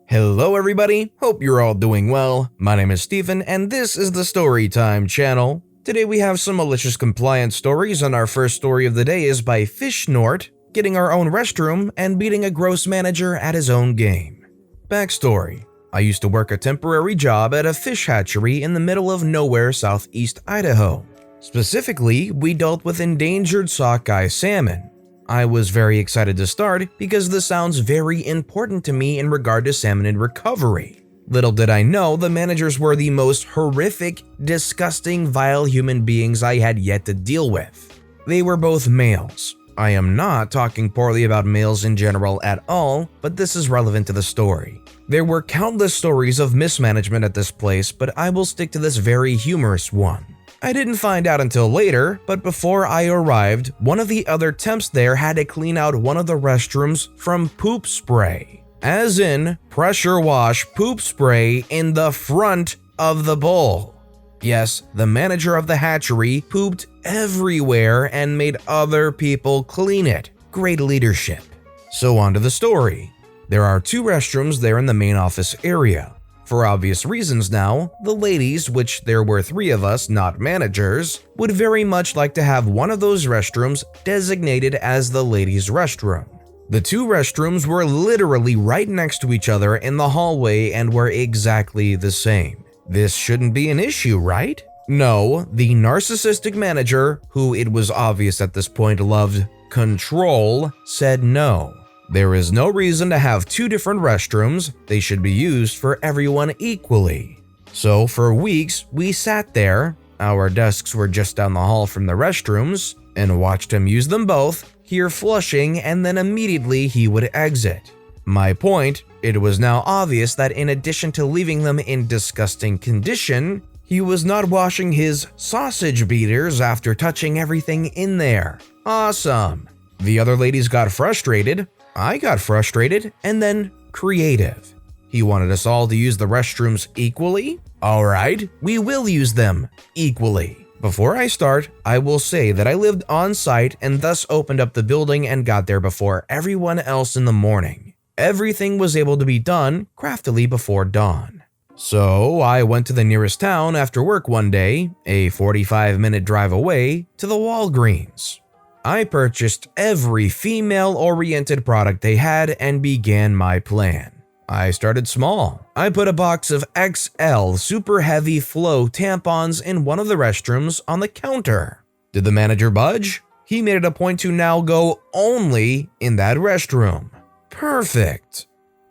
Hello everybody, hope you're all doing well. My name is Stephen and this is the Storytime channel. Today we have some malicious compliance stories and our first story of the day is by Fishnort, getting our own restroom and beating a gross manager at his own game. Backstory: I used to work a temporary job at a fish hatchery in the middle of nowhere southeast Idaho. Specifically, we dealt with endangered sockeye salmon. I was very excited to start because this sounds very important to me in regard to salmon and recovery. Little did I know the managers were the most horrific, disgusting, vile human beings I had yet to deal with. They were both males. I am not talking poorly about males in general at all, but this is relevant to the story. There were countless stories of mismanagement at this place, but I will stick to this very humorous one. I didn't find out until later, but before I arrived, one of the other temps there had to clean out one of the restrooms from poop spray. As in, pressure wash poop spray in the front of the bowl. Yes, the manager of the hatchery pooped everywhere and made other people clean it. Great leadership. So on to the story. There are two restrooms there in the main office area. For obvious reasons now, the ladies, which there were 3 of us, not managers, would very much like to have one of those restrooms designated as the ladies' restroom. The two restrooms were literally right next to each other in the hallway and were exactly the same. This shouldn't be an issue, right? No, the narcissistic manager, who it was obvious at this point loved control, said no. There is no reason to have 2 different restrooms, they should be used for everyone equally. So for weeks, we sat there, our desks were just down the hall from the restrooms, and watched him use them both, hear flushing, and then immediately he would exit. My point, it was now obvious that in addition to leaving them in disgusting condition, he was not washing his sausage beaters after touching everything in there. Awesome. The other ladies got frustrated, I got frustrated, and then creative. He wanted us all to use the restrooms equally? Alright, we will use them equally. Before I start, I will say that I lived on site and thus opened up the building and got there before everyone else in the morning. Everything was able to be done craftily before dawn. So I went to the nearest town after work one day, a 45-minute drive away, to the Walgreens. I purchased every female-oriented product they had and began my plan. I started small. I put a box of XL super heavy flow tampons in one of the restrooms on the counter. Did the manager budge? He made it a point to now go only in that restroom. Perfect.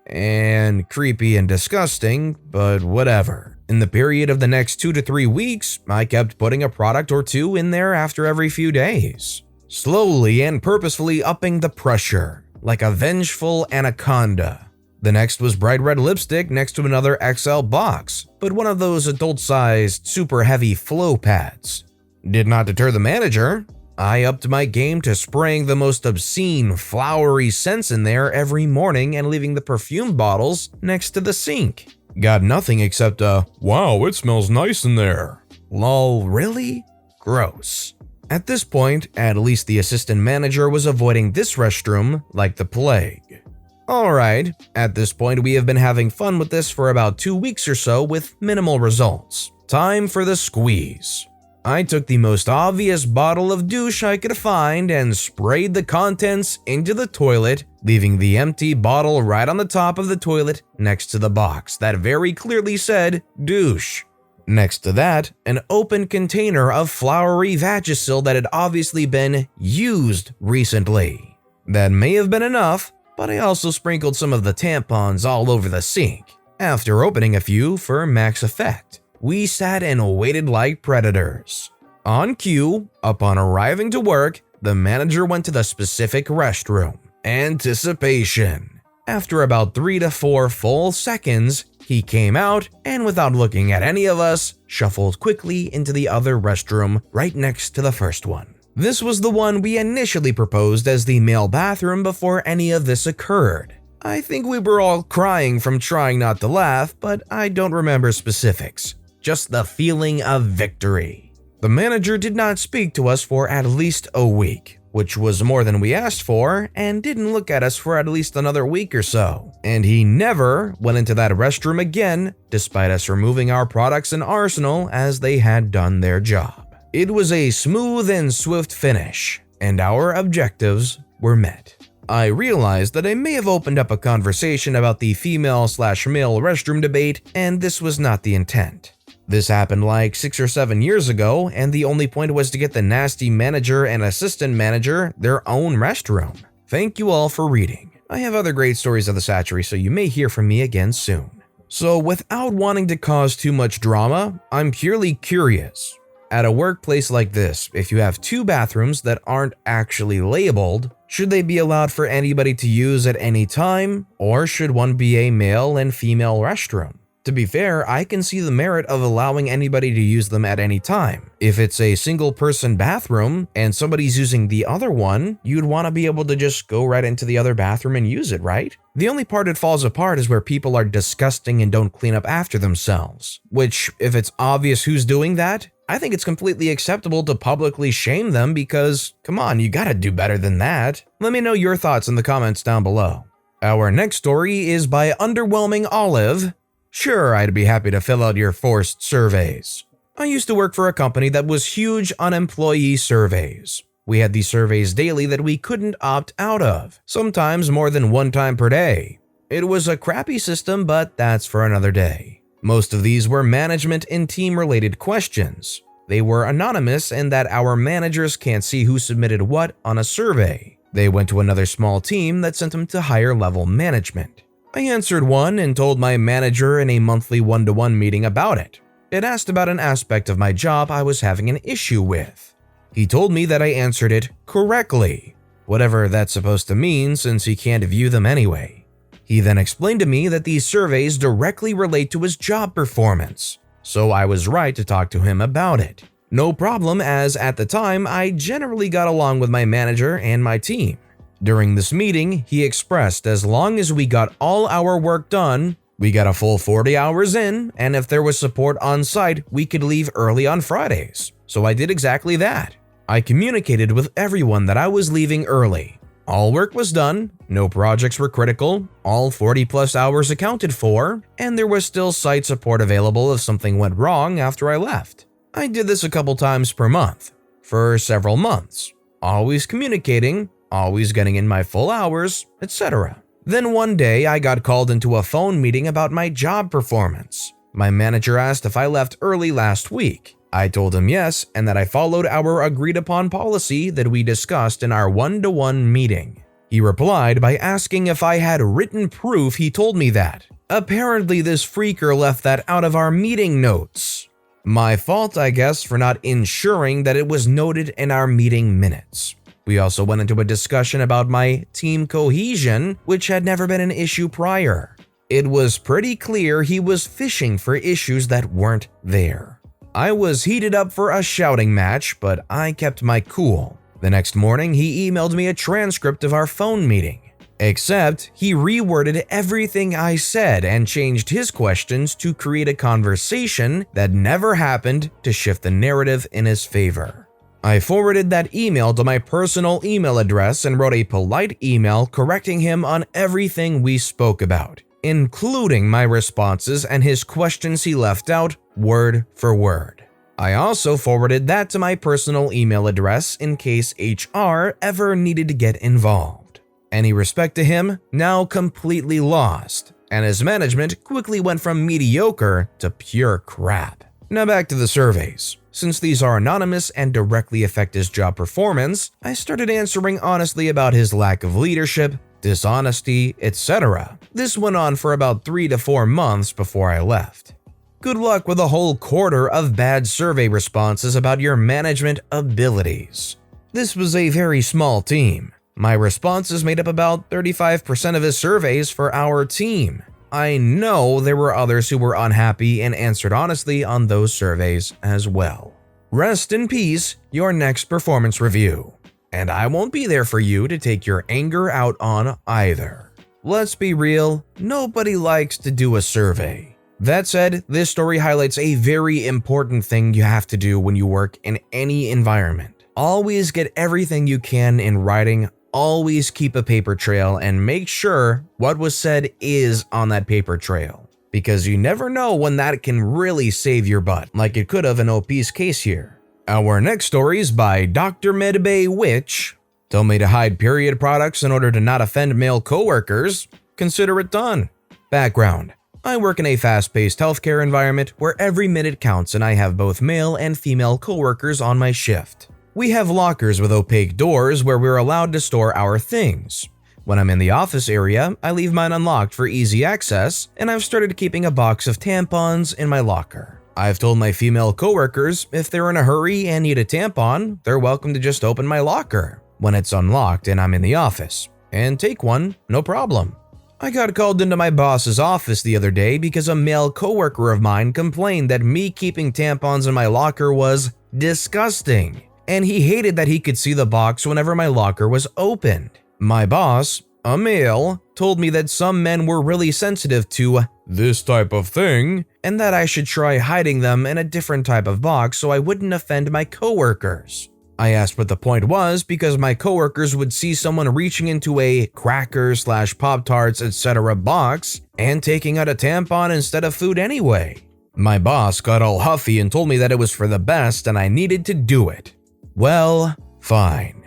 And creepy and disgusting, but whatever. In the period of the next 2 to 3 weeks, I kept putting a product or 2 in there after every few days. Slowly and purposefully upping the pressure, like a vengeful anaconda. The next was bright red lipstick next to another XL box, but one of those adult-sized, super heavy flow pads. Did not deter the manager. I upped my game to spraying the most obscene, flowery scents in there every morning and leaving the perfume bottles next to the sink. Got nothing except a, "Wow, it smells nice in there." Lol, really? Gross. At this point, at least the assistant manager was avoiding this restroom like the plague. Alright, at this point we have been having fun with this for about 2 weeks or so with minimal results. Time for the squeeze. I took the most obvious bottle of douche I could find and sprayed the contents into the toilet, leaving the empty bottle right on the top of the toilet next to the box that very clearly said douche. Next to that, an open container of flowery Vagisil that had obviously been used recently. That may have been enough, but I also sprinkled some of the tampons all over the sink. After opening a few for max effect, we sat and waited like predators. On cue, upon arriving to work, the manager went to the specific restroom. Anticipation. After about 3 to 4 full seconds, he came out and without looking at any of us, shuffled quickly into the other restroom right next to the first one. This was the one we initially proposed as the male bathroom before any of this occurred. I think we were all crying from trying not to laugh, but I don't remember specifics. Just the feeling of victory. The manager did not speak to us for at least a week. which was more than we asked for, and didn't look at us for at least another week or so. And he never went into that restroom again, despite us removing our products and arsenal as they had done their job. It was a smooth and swift finish, and our objectives were met. I realized that I may have opened up a conversation about the female/male restroom debate, and this was not the intent. This happened like 6 or 7 years ago, and the only point was to get the nasty manager and assistant manager their own restroom. Thank you all for reading. I have other great stories of the Satchery, so you may hear from me again soon. So without wanting to cause too much drama, I'm purely curious. At a workplace like this, if you have 2 bathrooms that aren't actually labeled, should they be allowed for anybody to use at any time, or should one be a male and female restroom? To be fair, I can see the merit of allowing anybody to use them at any time. If it's a single-person bathroom and somebody's using the other one, you'd want to be able to just go right into the other bathroom and use it, right? The only part it falls apart is where people are disgusting and don't clean up after themselves. Which, if it's obvious who's doing that, I think it's completely acceptable to publicly shame them because, come on, you gotta do better than that. Let me know your thoughts in the comments down below. Our next story is by underwhelmingolive. Sure, I'd be happy to fill out your forced surveys. I used to work for a company that was huge on employee surveys. We had these surveys daily that we couldn't opt out of, sometimes more than 1 time per day. It was a crappy system, but that's for another day. Most of these were management and team-related questions. They were anonymous in that our managers can't see who submitted what on a survey. They went to another small team that sent them to higher-level management. I answered one and told my manager in a monthly one-to-one meeting about it. It asked about an aspect of my job I was having an issue with. He told me that I answered it correctly, whatever that's supposed to mean since he can't view them anyway. He then explained to me that these surveys directly relate to his job performance, so I was right to talk to him about it. No problem, as at the time I generally got along with my manager and my team. During this meeting, he expressed as long as we got all our work done, we got a full 40 hours in, and if there was support on site, we could leave early on Fridays. So I did exactly that. I communicated with everyone that I was leaving early. All work was done, no projects were critical, all 40+ hours accounted for, and there was still site support available if something went wrong after I left. I did this a couple times per month, for several months, always communicating, always getting in my full hours, etc. Then one day I got called into a phone meeting about my job performance. My manager asked if I left early last week. I told him yes, and that I followed our agreed upon policy that we discussed in our one-to-one meeting. He replied by asking if I had written proof he told me that. Apparently this freaker left that out of our meeting notes. My fault, I guess, for not ensuring that it was noted in our meeting minutes. We also went into a discussion about my team cohesion, which had never been an issue prior. It was pretty clear he was fishing for issues that weren't there. I was heated up for a shouting match, but I kept my cool. The next morning, he emailed me a transcript of our phone meeting. Except, he reworded everything I said and changed his questions to create a conversation that never happened to shift the narrative in his favor. I forwarded that email to my personal email address and wrote a polite email correcting him on everything we spoke about, including my responses and his questions he left out word for word. I also forwarded that to my personal email address in case HR ever needed to get involved. Any respect to him, now completely lost, and his management quickly went from mediocre to pure crap. Now back to the surveys. Since these are anonymous and directly affect his job performance, I started answering honestly about his lack of leadership, dishonesty, etc. This went on for about 3 to 4 months before I left. Good luck with a whole quarter of bad survey responses about your management abilities. This was a very small team. My responses made up about 35% of his surveys for our team. I know there were others who were unhappy and answered honestly on those surveys as well. Rest in peace, your next performance review. And I won't be there for you to take your anger out on either. Let's be real, nobody likes to do a survey. That said, this story highlights a very important thing you have to do when you work in any environment. Always get everything you can in writing, always keep a paper trail, and make sure what was said is on that paper trail, because you never know when that can really save your butt, like it could have in OP's case here. Our next story is by DrMedBayBitch. Told me to hide period products in order to not offend male coworkers. Consider it done. Background: I work in a fast-paced healthcare environment where every minute counts, and I have both male and female coworkers on my shift. We have lockers with opaque doors where we're allowed to store our things. When I'm in the office area, I leave mine unlocked for easy access, and I've started keeping a box of tampons in my locker. I've told my female coworkers if they're in a hurry and need a tampon, they're welcome to just open my locker when it's unlocked and I'm in the office, and take one, no problem. I got called into my boss's office the other day because a male coworker of mine complained that me keeping tampons in my locker was disgusting, and he hated that he could see the box whenever my locker was opened. My boss, a male, told me that some men were really sensitive to this type of thing, and that I should try hiding them in a different type of box so I wouldn't offend my coworkers. I asked what the point was because my coworkers would see someone reaching into a crackers/Pop-Tarts etc. box and taking out a tampon instead of food anyway. My boss got all huffy and told me that it was for the best and I needed to do it. Well, fine.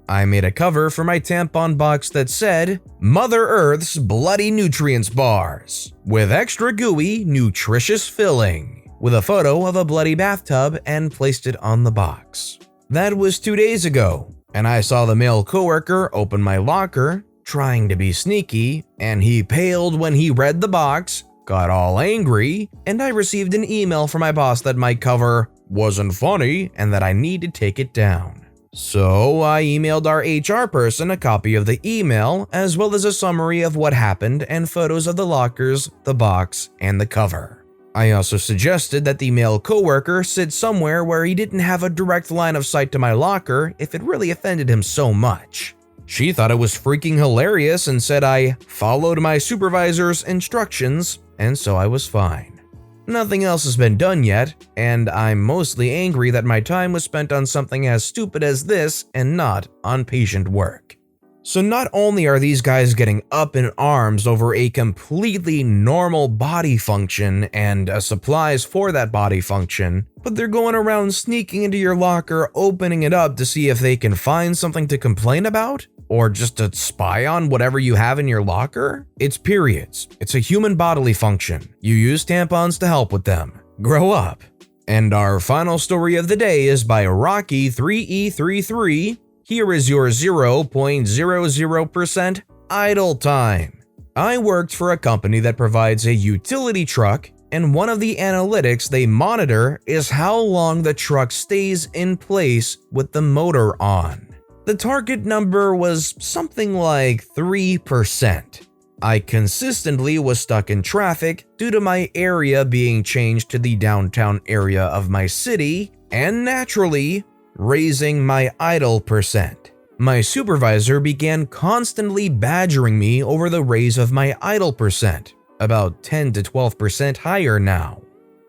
I made a cover for my tampon box that said, Mother Earth's Bloody Nutrients Bars, with extra gooey, nutritious filling, with a photo of a bloody bathtub, and placed it on the box. That was 2 days ago, and I saw the male coworker open my locker, trying to be sneaky, and he paled when he read the box, got all angry, and I received an email from my boss that my cover wasn't funny and that I need to take it down. So I emailed our HR person a copy of the email, as well as a summary of what happened and photos of the lockers, the box, and the cover. I also suggested that the male coworker sit somewhere where he didn't have a direct line of sight to my locker if it really offended him so much. She thought it was freaking hilarious and said I followed my supervisor's instructions, and so I was fine. Nothing else has been done yet, and I'm mostly angry that my time was spent on something as stupid as this and not on patient work. So not only are these guys getting up in arms over a completely normal body function and supplies for that body function, but they're going around sneaking into your locker, opening it up to see if they can find something to complain about? Or just to spy on whatever you have in your locker? It's periods. It's a human bodily function. You use tampons to help with them. Grow up. And our final story of the day is by Rocky3E33. Here is your 0.00% idle time. I worked for a company that provides a utility truck, and one of the analytics they monitor is how long the truck stays in place with the motor on. The target number was something like 3%. I consistently was stuck in traffic due to my area being changed to the downtown area of my city, and naturally, raising my idle percent. My supervisor began constantly badgering me over the raise of my idle percent, about 10 to 12% higher now.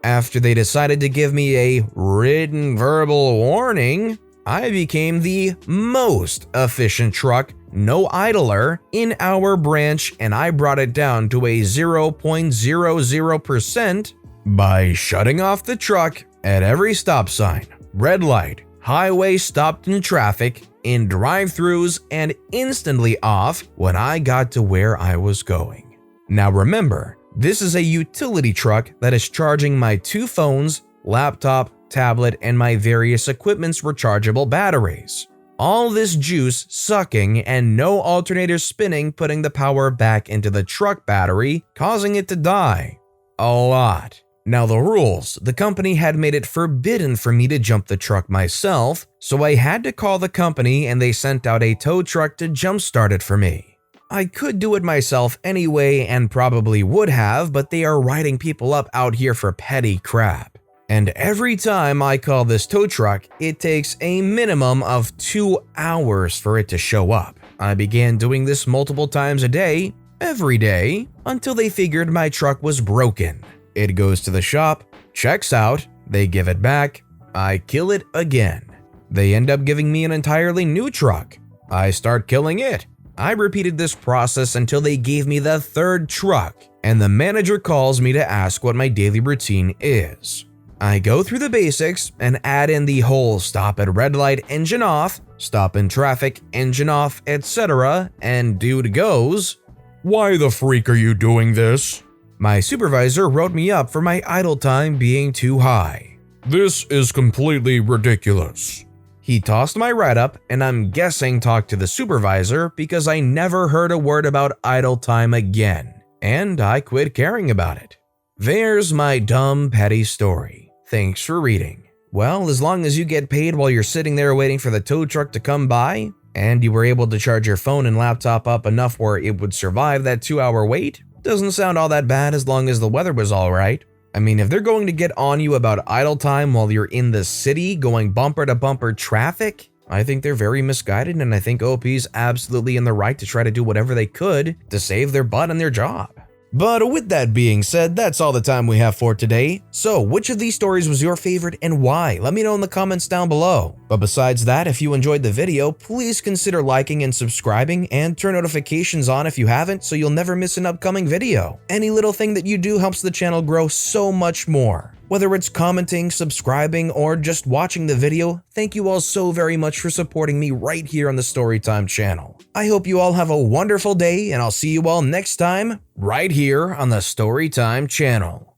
After they decided to give me a written verbal warning, I became the most efficient truck, no idler, in our branch, and I brought it down to a 0.00% by shutting off the truck at every stop sign, red light, highway stopped in traffic, in drive-thrus, and instantly off when I got to where I was going. Now remember, this is a utility truck that is charging my 2 phones, laptop, tablet, and my various equipment's rechargeable batteries. All this juice sucking and no alternator spinning, putting the power back into the truck battery, causing it to die. A lot. Now the rules: the company had made it forbidden for me to jump the truck myself, so I had to call the company and they sent out a tow truck to jumpstart it for me. I could do it myself anyway and probably would have, but they are writing people up out here for petty crap. And every time I call this tow truck, it takes a minimum of 2 hours for it to show up. I began doing this multiple times a day, every day, until they figured my truck was broken. It goes to the shop, checks out, they give it back, I kill it again. They end up giving me an entirely new truck. I start killing it. I repeated this process until they gave me the third truck, and the manager calls me to ask what my daily routine is. I go through the basics and add in the whole stop at red light, engine off, stop in traffic, engine off, etc., and dude goes, "Why the freak are you doing this?" My supervisor wrote me up for my idle time being too high. "This is completely ridiculous." He tossed my write-up, and I'm guessing talked to the supervisor because I never heard a word about idle time again, and I quit caring about it. There's my dumb, petty story. Thanks for reading. Well, as long as you get paid while you're sitting there waiting for the tow truck to come by, and you were able to charge your phone and laptop up enough where it would survive that 2-hour wait, doesn't sound all that bad as long as the weather was alright. I mean, if they're going to get on you about idle time while you're in the city going bumper to bumper traffic, I think they're very misguided, and I think OP's absolutely in the right to try to do whatever they could to save their butt and their job. But with that being said, that's all the time we have for today. So which of these stories was your favorite and why? Let me know in the comments down below. But besides that, if you enjoyed the video, please consider liking and subscribing and turn notifications on if you haven't so you'll never miss an upcoming video. Any little thing that you do helps the channel grow so much more. Whether it's commenting, subscribing, or just watching the video, thank you all so very much for supporting me right here on the Storytime channel. I hope you all have a wonderful day, and I'll see you all next time right here on the Storytime channel.